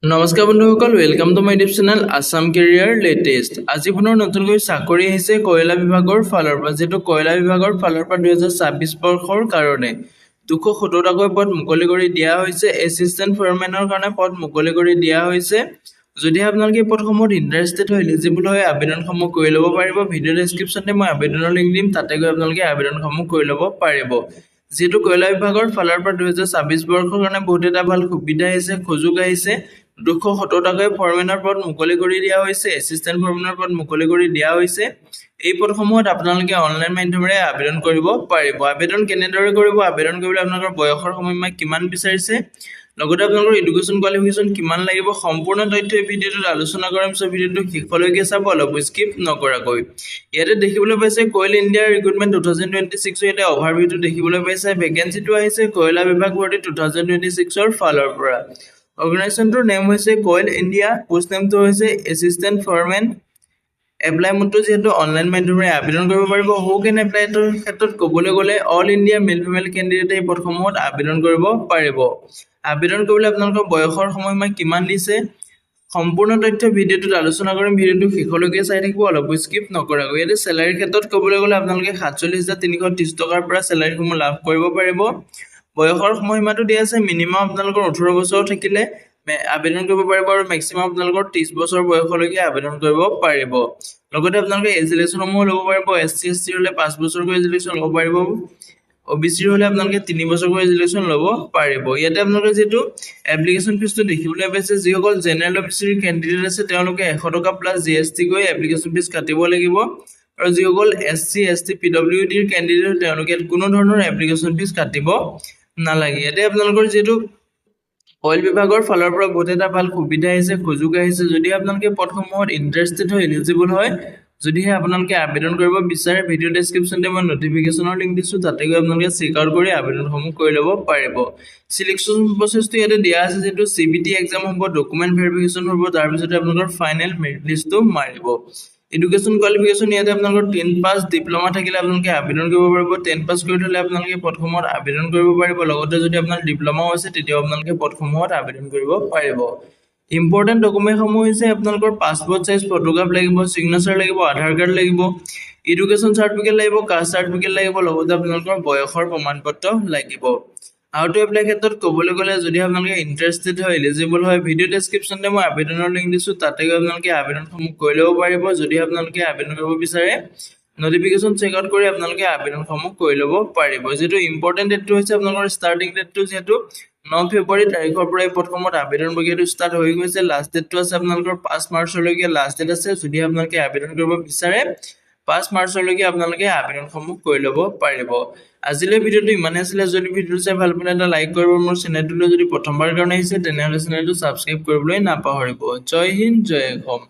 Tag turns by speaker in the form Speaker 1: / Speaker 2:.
Speaker 1: নমস্কাৰ বন্ধুসকল, welcome to my YouTube channel Assam career latest. আজি পুনৰ নতুনকৈ চাকৰি আহিছে কয়লা বিভাগৰ ফালৰ পৰা, যেটো কয়লা বিভাগৰ ফালৰ পৰা 2026 বৰ্ষৰ কাৰণে 270টাকৈ পদ মুকলি কৰি দিয়া হৈছে। এছিষ্টেণ্ট ফৰমেনৰ কাৰণে পদ মুকলি কৰি দিয়া হৈছে। যদি আপোনালোকে পদসমূহত ইন্টাৰেষ্টেড হয়, এলিজিবল হয়, আবেদনসমূহ কৰি ল'ব পাৰিব। ভিডিও ডেসক্ৰিপচনতে মই আবেদনৰ লিংক দিম, তাতে গৈ আপোনালোকে আবেদনসমূহ কৰি ল'ব পাৰিব। যেটো কয়লা বিভাগৰ ফালৰ পৰা 2026 বৰ্ষৰ কাৰণে বহুত এটা ভাল সুবিধা আহিছে, সুযোগ আহিছে। 270টাকৈ ফৰমেনৰ পদ মুকলি কৰি দিয়া হৈছে, এছিষ্টেণ্ট ফৰমেনৰ পদ মুকলি কৰি দিয়া হৈছে। এই পদসমূহত আপোনালোকে অনলাইন মাধ্যমেৰে আবেদন কৰিব পাৰিব। আবেদন কেনেদৰে কৰিব, আবেদন কৰিবলৈ আপোনালোকৰ বয়সৰ সময়সীমা কিমান বিচাৰিছে, লগতে আপোনালোকৰ এডুকেশ্যন কোৱালিফিকেশ্যন কিমান লাগিব, সম্পূৰ্ণ তথ্য এই ভিডিঅ'টোত আলোচনা কৰিম। সো ভিডিঅ'টো শেষলৈকে চাব, অলপ স্কিপ নকৰাকৈ। ইয়াতে দেখিবলৈ পাইছে কয়ল ইণ্ডিয়া ৰিক্ৰুটমেণ্ট 2026 ইয়াতে অভাৰভিউটো দেখিবলৈ পাইছে। ভেকেন্সিটো আহিছে কয়লা বিভাগ ভৰ্তি 2026ৰ ফালৰ পৰা। অৰ্গেনাইজেশ্যনটোৰ নেম হৈছে কয়ল ইণ্ডিয়া, পোষ্ট নেমটো হৈছে এছিষ্টেণ্ট ফৰমেন। এপ্লাই মোডটো যেহেতু অনলাইন মাধ্যমেৰে আবেদন কৰিব পাৰিব। হু কেন এপ্লাইটোৰ ক্ষেত্ৰত ক'বলৈ গ'লে অল ইণ্ডিয়া মেল ফিমেল কেণ্ডিডেটে এই পদসমূহত আবেদন কৰিব পাৰিব। আবেদন কৰিবলৈ আপোনালোকৰ বয়সৰ সময়সীমা কিমান দিছে, সম্পূৰ্ণ তথ্য ভিডিঅ'টোত আলোচনা কৰিম। ভিডিঅ'টো শেষলৈকে চাই থাকিব, অলপ স্কিপ নকৰাকৈ। ইয়াতে চেলাৰীৰ ক্ষেত্ৰত ক'বলৈ গ'লে আপোনালোকে 47,330 টকাৰ পৰা চেলাৰীসমূহ লাভ কৰিব পাৰিব। বয়সৰ সময়সীমাটো দিয়া আছে, মিনিমাম আপোনালোকৰ 18 বছৰ থাকিলে আবেদন কৰিব পাৰিব আৰু মেক্সিমাম আপোনালোকৰ 30 বছৰ বয়সলৈকে আবেদন কৰিব পাৰিব। লগতে আপোনালোকে এজিলেশ্যনসমূহ ল'ব পাৰিব। এছচি এছটি হ'লে 5 বছৰকৈ এজিলেশ্যন ল'ব পাৰিব। OBC হ'লে আপোনালোকে 3 বছৰকৈ এজিলেশ্যন ল'ব পাৰিব। ইয়াতে আপোনালোকে যেটো এপ্লিকেশ্যন ফিজটো দেখিবলৈ পাইছে, যিসকল জেনেৰেল অফিচাৰ কেণ্ডিডেট আছে তেওঁলোকে 100 টকা প্লাছ GST গৈ এপ্লিকেশ্যন ফিজ কাটিব লাগিব। আৰু যিসকল SC ST PWD ৰ কেণ্ডিডেট তেওঁলোকে কোনো ধৰণৰ এপ্লিকেশ্যন ফিজ কাটিব নালাগে। ইয়াতে আপোনালোকৰ যেটো অইল বিভাগৰ ফালৰ পৰা বহুত এটা ভাল সুবিধা আহিছে, সুযোগ আহিছে। যদি আপোনালোকে পদসমূহত ইন্টাৰেষ্টেড হয়, এলিজিবল হয়, যদিহে আপোনালোকে আবেদন কৰিব বিচাৰে, ভিডিও ডেসক্ৰিপচনতে মই নটিফিকেশনৰ লিংক দিছো, তাতে গৈ আপোনালোকে চেক আউট কৰি আবেদনসমূহ কৰি ল'ব পাৰিব। সিলেকশন প্ৰসেসটো ইয়াতে দিয়া আছে, যেটো CBT এক্সাম হ'ব, ডকুমেন্ট ভেৰিফিকেশন হ'ব, তাৰ পিছতে আপোনালোকৰ ফাইনেল মেৰিট লিষ্টটো মাৰিব। এডুকেশ্যন কোৱালিফিকেশ্যন ইয়াতে আপোনালোকৰ 10 পাছ ডিপ্লোমা থাকিলে আপোনালোকে আবেদন কৰিব পাৰিব। 10 পাছ কৰি থলে আপোনালোকে পদসমূহত আবেদন কৰিব পাৰিব। লগতে যদি আপোনাৰ ডিপ্লোমাও আছে তেতিয়াও আপোনালোকে পদসমূহত আবেদন কৰিব পাৰিব। ইম্পৰ্টেন্ট ডকুমেন্টসমূহ হৈছে আপোনালোকৰ পাছপোৰ্ট সাইজ ফটোগ্ৰাফ লাগিব, সিগনেচাৰ লাগিব, আধাৰ কাৰ্ড লাগিব, এডুকেশ্যন সাৰ্টিফিকেট লাগিব, কাষ্ট সাৰ্টিফিকেট লাগিব, লগতে আপোনালোকৰ বয়সৰ প্ৰমাণপত্ৰ লাগিব। হাউ টু এপ্লাই ক্ষেত্ৰত ক'বলৈ গ'লে, যদি আপোনালোকে ইন্টাৰেষ্টেড হয়, এলিজিবল হয়, ভিডিও ডেসক্ৰিপচনতে মই আবেদনৰ লিংক দিছো, তাতে গৈ আপোনালোকে আবেদনসমূহ কৰি ল'ব পাৰিব। যদি আপোনালোকে আবেদন কৰিব বিচাৰে, নটিফিকেশন চেক আউট কৰি আপোনালোকে আবেদনসমূহ কৰি ল'ব পাৰিব। যেটো ইম্পৰ্টেন্ট ডেটটো হৈছে আপোনালোকৰ ষ্টাৰ্টিং ডেটটো যেটো 9 ফেব্ৰুৱাৰী তাৰিখৰ পৰা এই পদসমূহত আবেদন প্ৰক্ৰিয়াটো ষ্টাৰ্ট হৈ গৈছে। লাষ্ট ডেটটো আছে আপোনালোকৰ 5 মাৰ্চলৈকে লাষ্ট ডেট আছে। যদি আপোনালোকে আবেদন কৰিব বিচাৰে, 5 মাৰ্চলৈকে আপোনালোকে আবেদনসমূহ কৰি ল'ব পাৰিব। আজিলৈ ভিডিঅ'টো ইমানে আছিলে। যদি ভিডিঅ'টো চাই ভাল পালে এটা লাইক কৰিব। মোৰ চেনেলটোলৈ যদি প্ৰথমবাৰ কাৰণে আহিছে, তেনেহ'লে চেনেলটো সাবস্ক্ৰাইব কৰিবলৈ নাপাহৰিব। জয় হিন্দ, জয় অসম।